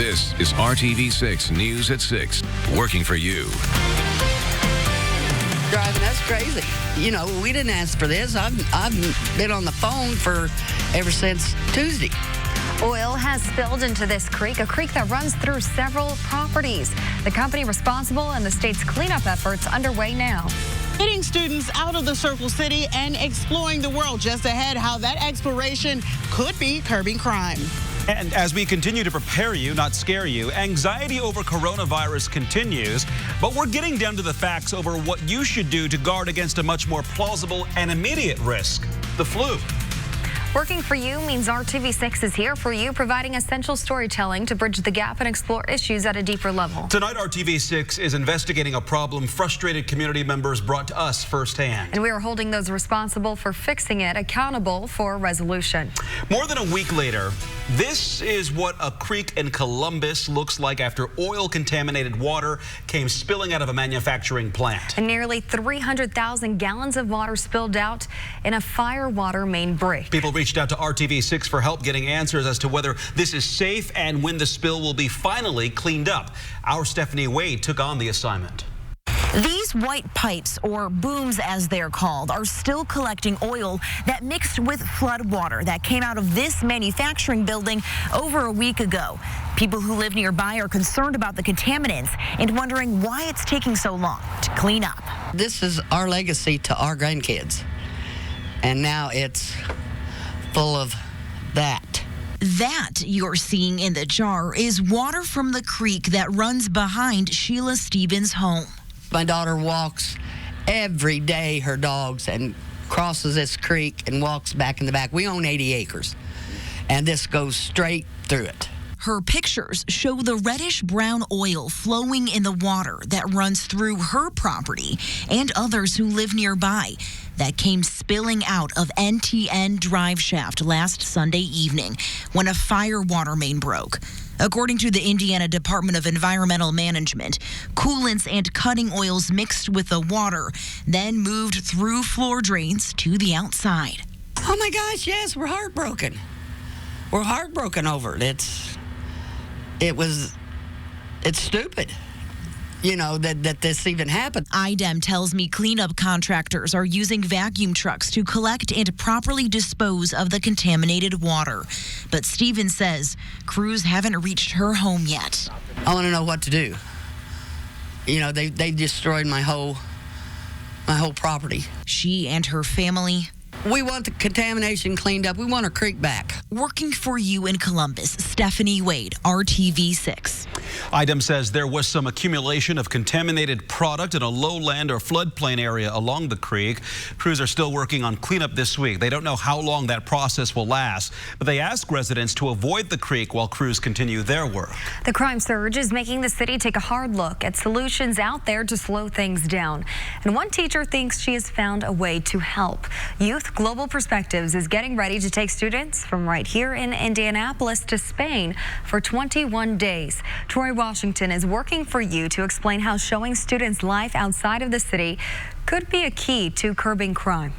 This is RTV6 News at 6, working for you. Driving us crazy. You know, we didn't ask for this. I've been on the phone ever since Tuesday. Oil has spilled into this creek, a creek that runs through several properties. The company responsible and the state's cleanup efforts underway now. Getting students out of the Circle City and exploring the world. Just ahead, how that exploration could be curbing crime. And as we continue to prepare you, not scare you, anxiety over coronavirus continues, but we're getting down to the facts over what you should do to guard against a much more plausible and immediate risk, the flu. Working for you means RTV6 is here for you, providing essential storytelling to bridge the gap and explore issues at a deeper level. Tonight, RTV6 is investigating a problem frustrated community members brought to us firsthand. And we are holding those responsible for fixing it accountable for resolution. More than a week later, this is what a creek in Columbus looks like after oil-contaminated water came spilling out of a manufacturing plant. And nearly 300,000 gallons of water spilled out in a fire water main break. People reached out to RTV6 for help getting answers as to whether this is safe and when the spill will be finally cleaned up. Our Stephanie Wade took on the assignment. These white pipes, or booms as they're called, are still collecting oil that mixed with flood water that came out of this manufacturing building over a week ago. People who live nearby are concerned about the contaminants and wondering why it's taking so long to clean up. This is our legacy to our grandkids, and now it's full of that. That you're seeing in the jar is water from the creek that runs behind Sheila Stevens' home. My daughter walks every day, her dogs, and crosses this creek and walks back in the back. We own 80 acres, and this goes straight through it. Her pictures show the reddish-brown oil flowing in the water that runs through her property and others who live nearby that came spilling out of NTN drive shaft last Sunday evening when a fire water main broke. According to the Indiana Department of Environmental Management, coolants and cutting oils mixed with the water, then moved through floor drains to the outside. Oh my gosh, yes, we're heartbroken. We're heartbroken over it. It's stupid, you know, that this even happened. IDEM tells me cleanup contractors are using vacuum trucks to collect and properly dispose of the contaminated water. But Stevens says crews haven't reached her home yet. I want to know what to do. You know, they destroyed my whole property. She and her family. We want the contamination cleaned up. We want our creek back. Working for you in Columbus, Stephanie Wade, RTV6. IDEM says there was some accumulation of contaminated product in a lowland or floodplain area along the creek. Crews are still working on cleanup this week. They don't know how long that process will last, but they ask residents to avoid the creek while crews continue their work. The crime surge is making the city take a hard look at solutions out there to slow things down. And one teacher thinks she has found a way to help. Youth Global Perspectives is getting ready to take students from right here in Indianapolis to Spain for 21 days. Troy Washington is working for you to explain how showing students life outside of the city could be a key to curbing crime.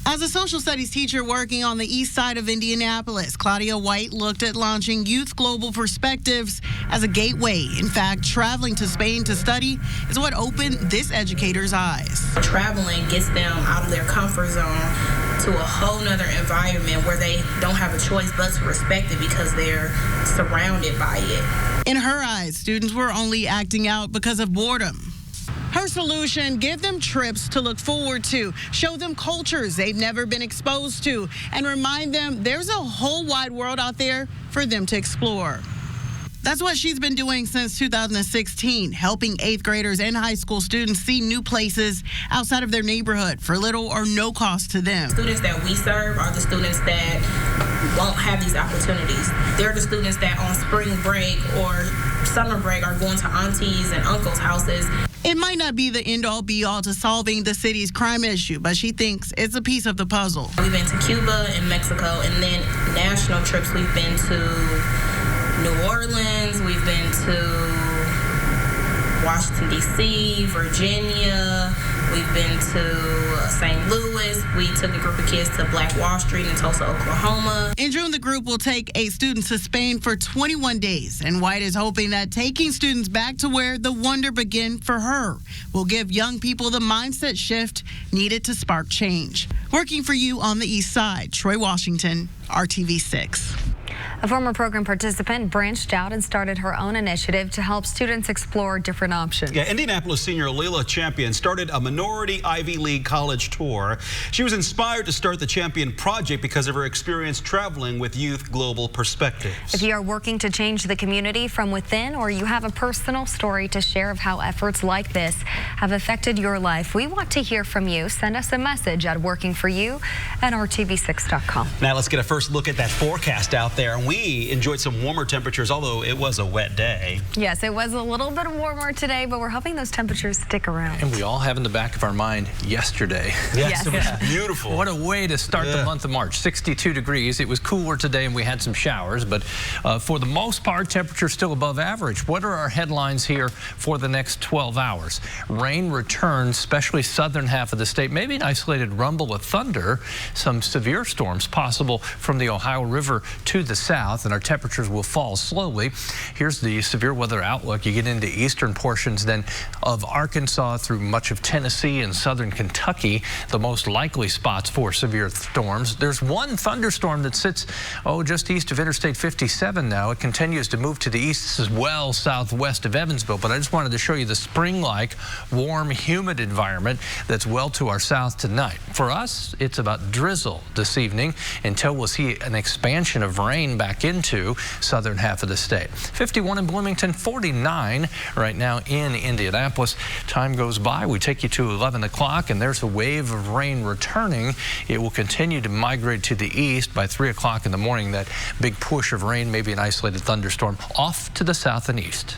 As a social studies teacher working on the east side of Indianapolis, Claudia White looked at launching Youth Global Perspectives as a gateway. In fact, traveling to Spain to study is what opened this educator's eyes. Traveling gets them out of their comfort zone to a whole nother environment where they don't have a choice but to respect it because they're surrounded by it. In her eyes, students were only acting out because of boredom. Her solution, give them trips to look forward to, show them cultures they've never been exposed to, and remind them there's a whole wide world out there for them to explore. That's what she's been doing since 2016, helping 8th graders and high school students see new places outside of their neighborhood for little or no cost to them. Students that we serve are the students that won't have these opportunities. They're the students that on spring break or summer break are going to aunties and uncles' houses. It might not be the end-all be-all to solving the city's crime issue, but she thinks it's a piece of the puzzle. We've been to Cuba and Mexico, and then national trips. We've been to New Orleans, we've been to Washington, D.C., Virginia, We've been to St. Louis. We took a group of kids to Black Wall Street in Tulsa, Oklahoma. In June, the group will take a student to Spain for 21 days, and White is hoping that taking students back to where the wonder began for her will give young people the mindset shift needed to spark change. Working for you on the East Side, Troy Washington, RTV6. A former program participant branched out and started her own initiative to help students explore different options. Yeah, Indianapolis senior Leila Champion started a minority Ivy League college tour. She was inspired to start the Champion Project because of her experience traveling with Youth Global Perspectives. If you are working to change the community from within, or you have a personal story to share of how efforts like this have affected your life, we want to hear from you. Send us a message at workingforyou@rtv6.com. Now let's get a first look at that forecast out there. And we enjoyed some warmer temperatures, although it was a wet day. Yes, it was a little bit warmer today, but we're hoping those temperatures stick around. And we all have in the back of our mind yesterday. Yes. It was beautiful. What a way to start the month of March. 62 degrees. It was cooler today and we had some showers, but for the most part, temperatures still above average. What are our headlines here for the next 12 hours? Rain returns, especially southern half of the state. Maybe an isolated rumble of thunder. Some severe storms possible from the Ohio River to the south, and our temperatures will fall slowly. Here's the severe weather outlook. You get into eastern portions then of Arkansas through much of Tennessee and southern Kentucky, the most likely spots for severe storms. There's one thunderstorm that sits, just east of Interstate 57 now. It continues to move to the east as well, southwest of Evansville, but I just wanted to show you the spring-like, warm, humid environment that's well to our south tonight. For us, it's about drizzle this evening until we'll see an expansion of rain back into southern half of the state. 51 in Bloomington, 49 right now in Indianapolis. Time goes by, we take you to 11 o'clock, and there's a wave of rain returning. It will continue to migrate to the east by 3 o'clock in the morning. That big push of rain, maybe an isolated thunderstorm, off to the south and east.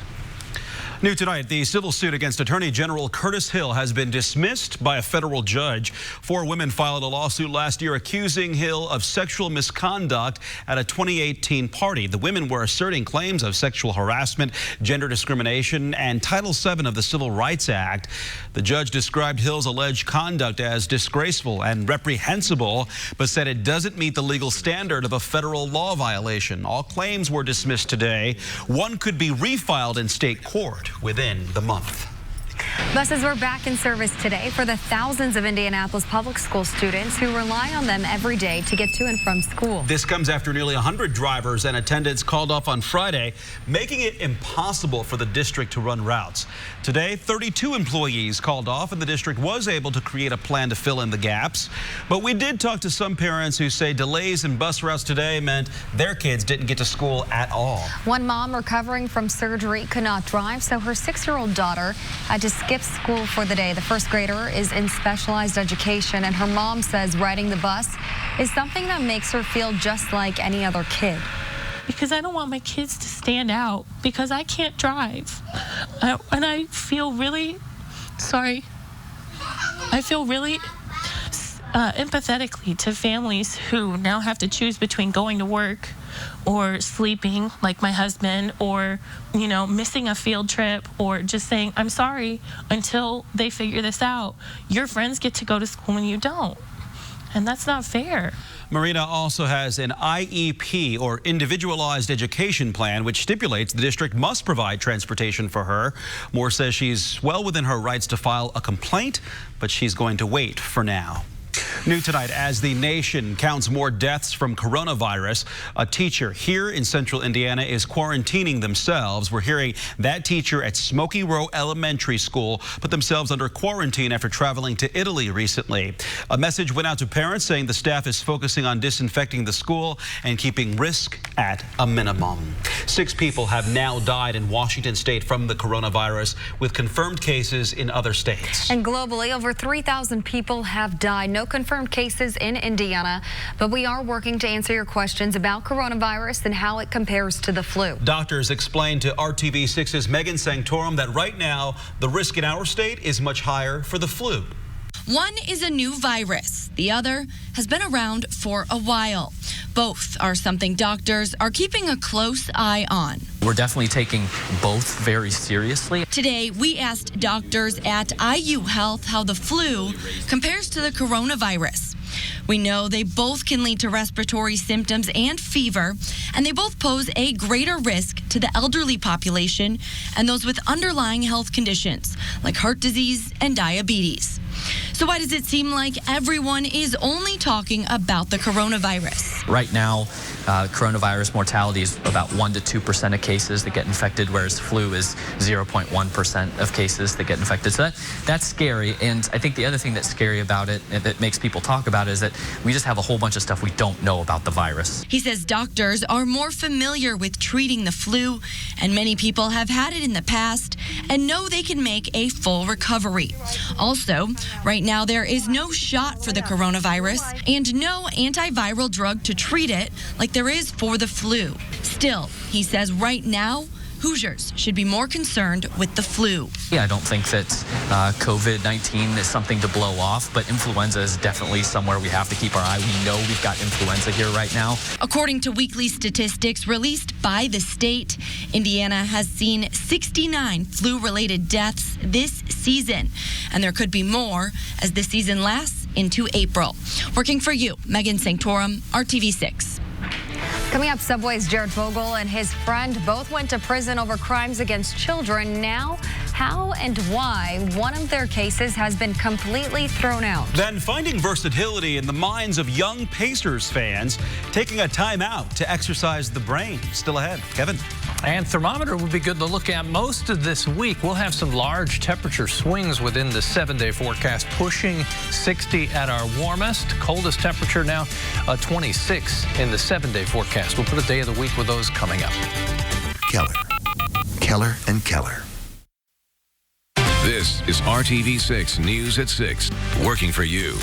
New tonight, the civil suit against Attorney General Curtis Hill has been dismissed by a federal judge. 4 women filed a lawsuit last year accusing Hill of sexual misconduct at a 2018 party. The women were asserting claims of sexual harassment, gender discrimination, and Title VII of the Civil Rights Act. The judge described Hill's alleged conduct as disgraceful and reprehensible, but said it doesn't meet the legal standard of a federal law violation. All claims were dismissed today. One could be refiled in state court within the month. Buses were back in service today for the thousands of Indianapolis public school students who rely on them every day to get to and from school. This comes after nearly 100 drivers and attendants called off on Friday, making it impossible for the district to run routes. Today, 32 employees called off, and the district was able to create a plan to fill in the gaps. But we did talk to some parents who say delays in bus routes today meant their kids didn't get to school at all. One mom recovering from surgery could not drive, so her 6-year-old daughter had to skip school for the day. The first grader is in specialized education, and her mom says riding the bus is something that makes her feel just like any other kid. Because I don't want my kids to stand out because I can't drive. And I feel really sorry. I feel really empathetically to families who now have to choose between going to work or sleeping like my husband, or missing a field trip, or just saying I'm sorry until they figure this out. Your friends get to go to school and you don't, and that's not fair. Marina also has an IEP, or Individualized Education Plan, which stipulates the district must provide transportation for her. Moore says she's well within her rights to file a complaint, but she's going to wait for now. New tonight, as the nation counts more deaths from coronavirus, a teacher here in central Indiana is quarantining themselves. We're hearing that teacher at Smoky Row Elementary School put themselves under quarantine after traveling to Italy recently. A message went out to parents saying the staff is focusing on disinfecting the school and keeping risk at a minimum. 6 people have now died in Washington state from the coronavirus, with confirmed cases in other states. And globally, over 3,000 people have died. No confirmed cases in Indiana, but we are working to answer your questions about coronavirus and how it compares to the flu. Doctors explained to RTV6's Megan Sanctorum that right now the risk in our state is much higher for the flu. One is a new virus. The other has been around for a while. Both are something doctors are keeping a close eye on. We're definitely taking both very seriously. Today, we asked doctors at IU Health how the flu compares to the coronavirus. We know they both can lead to respiratory symptoms and fever, and they both pose a greater risk to the elderly population and those with underlying health conditions like heart disease and diabetes. So why does it seem like everyone is only talking about the coronavirus? Right now, coronavirus mortality is about 1 to 2% of cases that get infected, whereas flu is 0.1% of cases that get infected. So that's scary. And I think the other thing that's scary about it, and that makes people talk about it, is that we just have a whole bunch of stuff we don't know about the virus. He says doctors are more familiar with treating the flu, and many people have had it in the past and know they can make a full recovery. Also, right now there is no shot for the coronavirus and no antiviral drug to treat it like there is for the flu. Still, he says right now, Hoosiers should be more concerned with the flu. Yeah, I don't think that COVID-19 is something to blow off, but influenza is definitely somewhere we have to keep our eye. We know we've got influenza here right now. According to weekly statistics released by the state, Indiana has seen 69 flu-related deaths this season, and there could be more as the season lasts into April. Working for you, Megan Sanctorum, RTV6. Coming up, Subway's Jared Fogle and his friend both went to prison over crimes against children. Now, how and why one of their cases has been completely thrown out. Then finding versatility in the minds of young Pacers fans, taking a timeout to exercise the brain. Still ahead. Kevin. And thermometer will be good to look at most of this week. We'll have some large temperature swings within the 7-day forecast, pushing 60 at our warmest. Coldest temperature now 26 in the 7-day forecast. We'll put a day of the week with those coming up. Keller and Keller. This is RTV6 News at 6, working for you.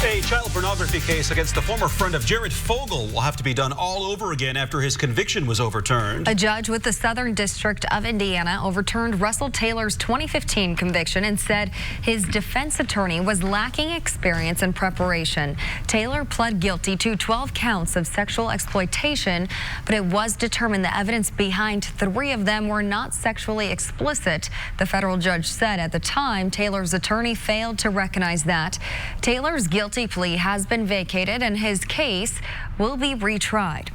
A child pornography case against the former friend of Jared Fogle will have to be done all over again after his conviction was overturned. A judge with the Southern District of Indiana overturned Russell Taylor's 2015 conviction and said his defense attorney was lacking experience and preparation. Taylor pled guilty to 12 counts of sexual exploitation, but it was determined the evidence behind 3 of them were not sexually explicit. The federal judge said at the time Taylor's attorney failed to recognize that. Taylor's guilty plea has been vacated and his case will be retried.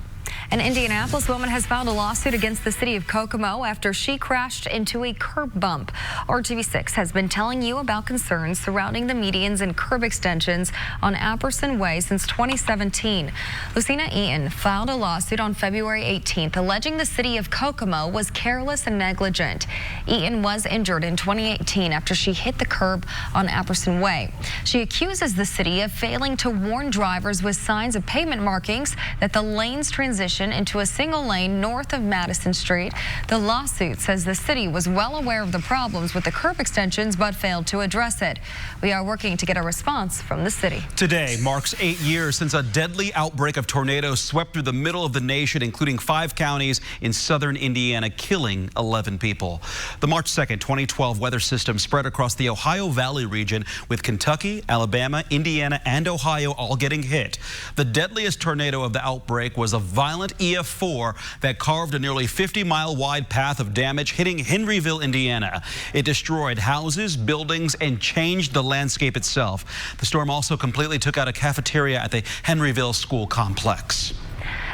An Indianapolis woman has filed a lawsuit against the city of Kokomo after she crashed into a curb bump. RTV6 has been telling you about concerns surrounding the medians and curb extensions on Apperson Way since 2017. Lucina Eaton filed a lawsuit on February 18th alleging the city of Kokomo was careless and negligent. Eaton was injured in 2018 after she hit the curb on Apperson Way. She accuses the city of failing to warn drivers with signs of pavement markings that the lanes transition into a single lane north of Madison Street. The lawsuit says the city was well aware of the problems with the curb extensions but failed to address it. We are working to get a response from the city. Today marks 8 years since a deadly outbreak of tornadoes swept through the middle of the nation, including 5 counties in southern Indiana, killing 11 people. The March 2nd, 2012 weather system spread across the Ohio Valley region, with Kentucky, Alabama, Indiana, and Ohio all getting hit. The deadliest tornado of the outbreak was a violent EF4 that carved a nearly 50-mile wide path of damage, hitting Henryville, Indiana. It destroyed houses, buildings, and changed the landscape itself. The storm also completely took out a cafeteria at the Henryville school complex.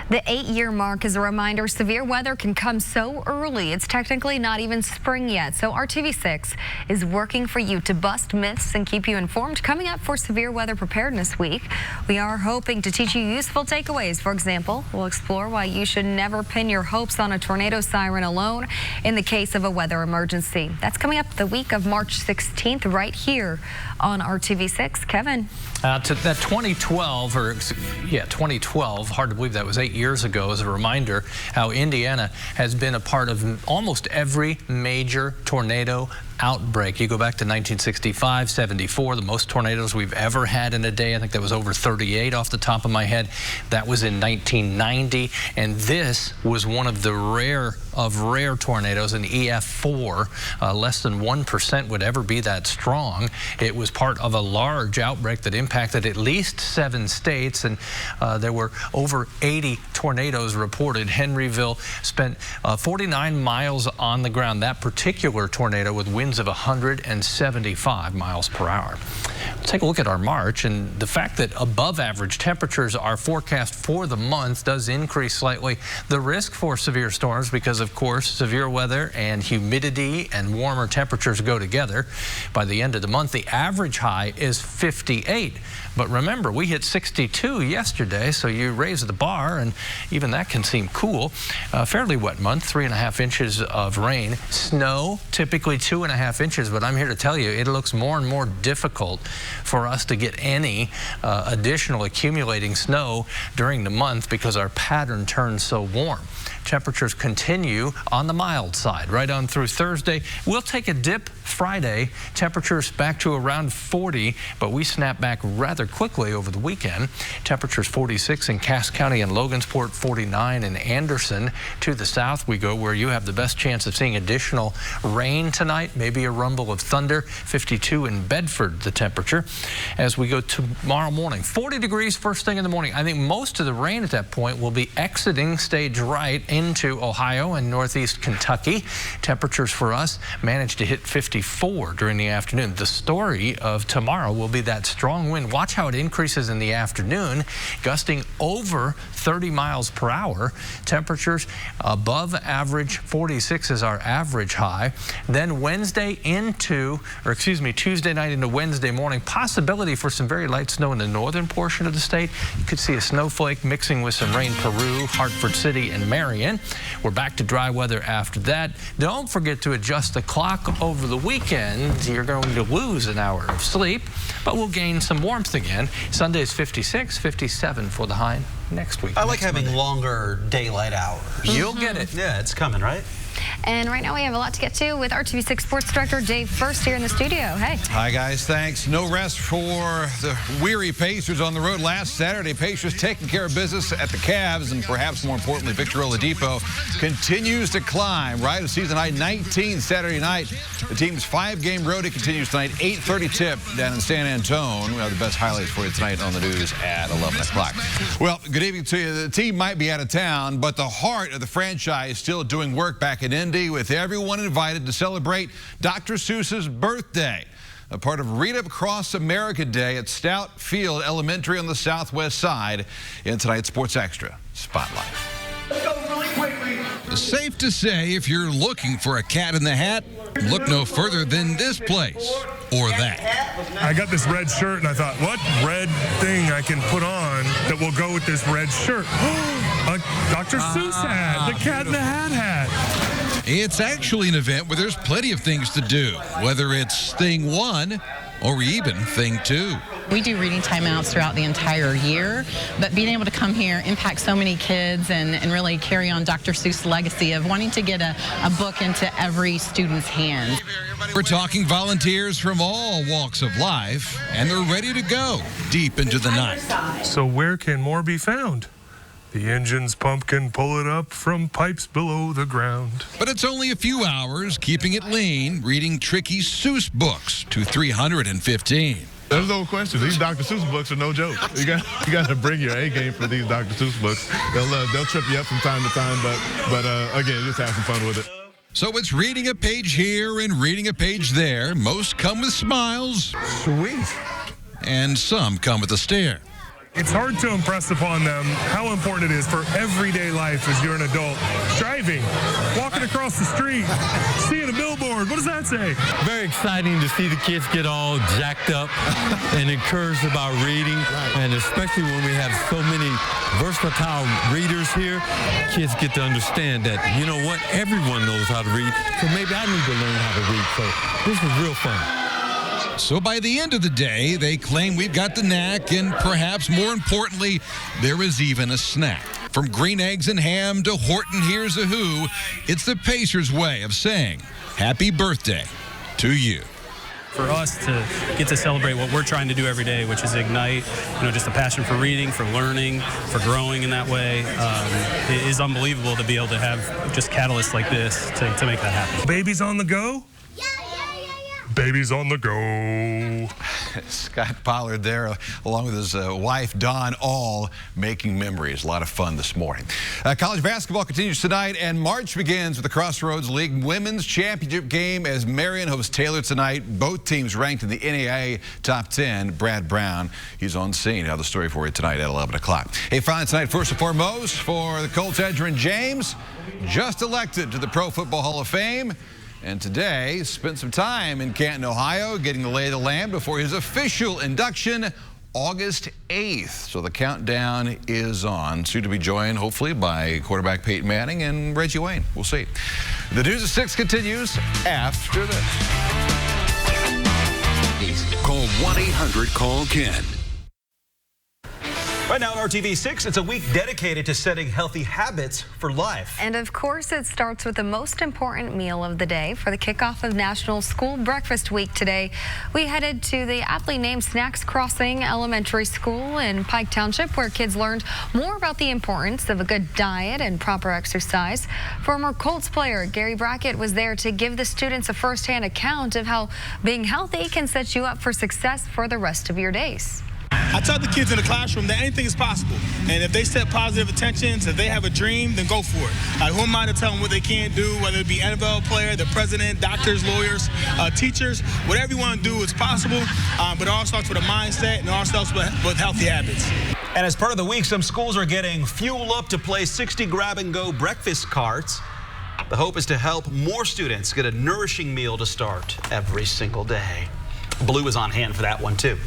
The 8-year mark is a reminder severe weather can come so early. It's technically not even spring yet. So RTV6 is working for you to bust myths and keep you informed. Coming up for Severe Weather Preparedness Week, we are hoping to teach you useful takeaways. For example, we'll explore why you should never pin your hopes on a tornado siren alone in the case of a weather emergency. That's coming up the week of March 16th right here on RTV6. Kevin. To that 2012, hard to believe that was 8 years years ago as a reminder how Indiana has been a part of almost every major tornado outbreak. You go back to 1965, 74, the most tornadoes we've ever had in a day. I think that was over 38 off the top of my head. That was in 1990, and this was one of the rare tornadoes, an EF4. Less than 1% would ever be that strong. It was part of a large outbreak that impacted at least 7 states, and there were over 80 tornadoes reported. Henryville spent 49 miles on the ground. That particular tornado with winds of 175 miles per hour. Let's take a look at our March, and the fact that above average temperatures are forecast for the month does increase slightly the risk for severe storms because, of course, severe weather and humidity and warmer temperatures go together. By the end of the month, the average high is 58. But remember, we hit 62 yesterday, so you raise the bar, and even that can seem cool. Fairly wet month, 3.5 inches of rain. Snow, typically 2.5 inches, but I'm here to tell you it looks more and more difficult for us to get any additional accumulating snow during the month because our pattern turns so warm. Temperatures continue on the mild side right on through Thursday. We'll take a dip Friday. Temperatures back to around 40, but we snap back rather quickly over the weekend. Temperatures 46 in Cass County and Logansport, 49 in Anderson. To the south we go, where you have the best chance of seeing additional rain tonight, maybe a rumble of thunder. 52 in Bedford, the temperature. As we go tomorrow morning, 40 degrees first thing in the morning. I think most of the rain at that point will be exiting stage right into Ohio and northeast Kentucky. Temperatures for us managed to hit 54 during the afternoon. The story of tomorrow will be that strong wind. Watch how it increases in the afternoon, gusting over 30 miles per hour. Temperatures above average, 46 is our average high. Then Tuesday night into Wednesday morning, possibility for some very light snow in the northern portion of the state. You could see a snowflake mixing with some rain. Peru, Hartford City, and Marion. We're back to dry weather after that. Don't forget to adjust the clock over the weekend. You're going to lose an hour of sleep, but we'll gain some warmth again. Sunday's 56, 57 for the high next week. I like having longer daylight hours. You'll get it. Yeah, it's coming, right? And right now we have a lot to get to with RTV6 Sports Director Dave First here in the studio. Hey. Hi, guys. Thanks. No rest for the weary Pacers on the road last Saturday. Pacers taking care of business at the Cavs, and perhaps more importantly, Victor Oladipo continues to climb. Right of season high 19 Saturday night. The team's 5-game road continues tonight. 8:30 tip down in San Antonio. We have the best highlights for you tonight on the news at 11 o'clock. Well, good evening to you. The team might be out of town, but the heart of the franchise still doing work back in Indy, with everyone invited to celebrate Dr. Seuss's birthday. A part of Read Across America Day at Stout Field Elementary on the southwest side in tonight's Sports Extra Spotlight. Safe to say, if you're looking for a cat in the hat, look no further than this place or that. I got this red shirt and I thought, what red thing I can put on that will go with this red shirt? A Dr. Seuss hat, the Cat in the Hat hat. It's actually an event where there's plenty of things to do, whether it's thing 1 or even thing 2. We do reading timeouts throughout the entire year, but being able to come here impacts so many kids and really carry on Dr. Seuss' legacy of wanting to get a book into every student's hands. We're talking volunteers from all walks of life, and they're ready to go deep into the night. So where can more be found? The engine's pump can pull it up from pipes below the ground. But it's only a few hours, keeping it lean, reading tricky Seuss books to 315. There's no question. These Dr. Seuss books are no joke. You got to bring your A game for these Dr. Seuss books. They'll trip you up from time to time, but again, just have some fun with it. So it's reading a page here and reading a page there. Most come with smiles. Sweet. And some come with a stare. It's hard to impress upon them how important it is for everyday life as you're an adult. Driving, walking across the street, seeing a billboard. What does that say? Very exciting to see the kids get all jacked up and encouraged about reading. And especially when we have so many versatile readers here, kids get to understand that, you know what, everyone knows how to read. So maybe I need to learn how to read. So this is real fun. So by the end of the day, they claim we've got the knack, and perhaps more importantly, there is even a snack. From green eggs and ham to Horton Hears a Who, it's the Pacers' way of saying happy birthday to you. For us to get to celebrate what we're trying to do every day, which is ignite, just a passion for reading, for learning, for growing in that way, it is unbelievable to be able to have just catalysts like this to make that happen. Babies on the go? Babies on the go. Scott Pollard there, along with his wife, Dawn, all making memories. A lot of fun this morning. College basketball continues tonight, and March begins with the Crossroads League Women's Championship game as Marion hosts Taylor tonight. Both teams ranked in the NAIA Top 10. Brad Brown, he's on scene. I'll have the story for you tonight at 11 o'clock. Hey, finally tonight, first and foremost, for the Colts, Edgerrin James, just elected to the Pro Football Hall of Fame. And today, spent some time in Canton, Ohio, getting the lay of the land before his official induction, August 8th. So the countdown is on. Soon to be joined, hopefully, by quarterback Peyton Manning and Reggie Wayne. We'll see. The News at 6 continues after this. Call 1-800-CALL-KEN. Right now on RTV6, it's a week dedicated to setting healthy habits for life. And of course, it starts with the most important meal of the day. For the kickoff of National School Breakfast Week today, we headed to the aptly named Snacks Crossing Elementary School in Pike Township, where kids learned more about the importance of a good diet and proper exercise. Former Colts player Gary Brackett was there to give the students a first-hand account of how being healthy can set you up for success for the rest of your days. I tell the kids in the classroom that anything is possible. And if they set positive intentions, if they have a dream, then go for it. Who am I to tell them what they can't do, whether it be NFL player, the president, doctors, lawyers, teachers, whatever you want to do is possible. But it all starts with a mindset and it all starts with healthy habits. And as part of the week, some schools are getting fuel up to place 60 grab-and-go breakfast carts. The hope is to help more students get a nourishing meal to start every single day. Blue is on hand for that one, too.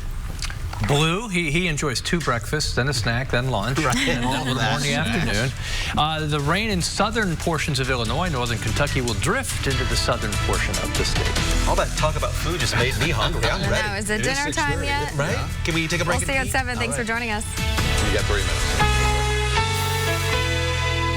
Blue, he enjoys 2 breakfasts, then a snack, then lunch, and all the morning, afternoon. The rain in southern portions of Illinois, northern Kentucky, will drift into the southern portion of the state. All that talk about food just made me hungry. I'm ready. Is it dinner time yet? Right? Can we take a break? We'll see you at 7. Thanks for joining us. You got 3 minutes.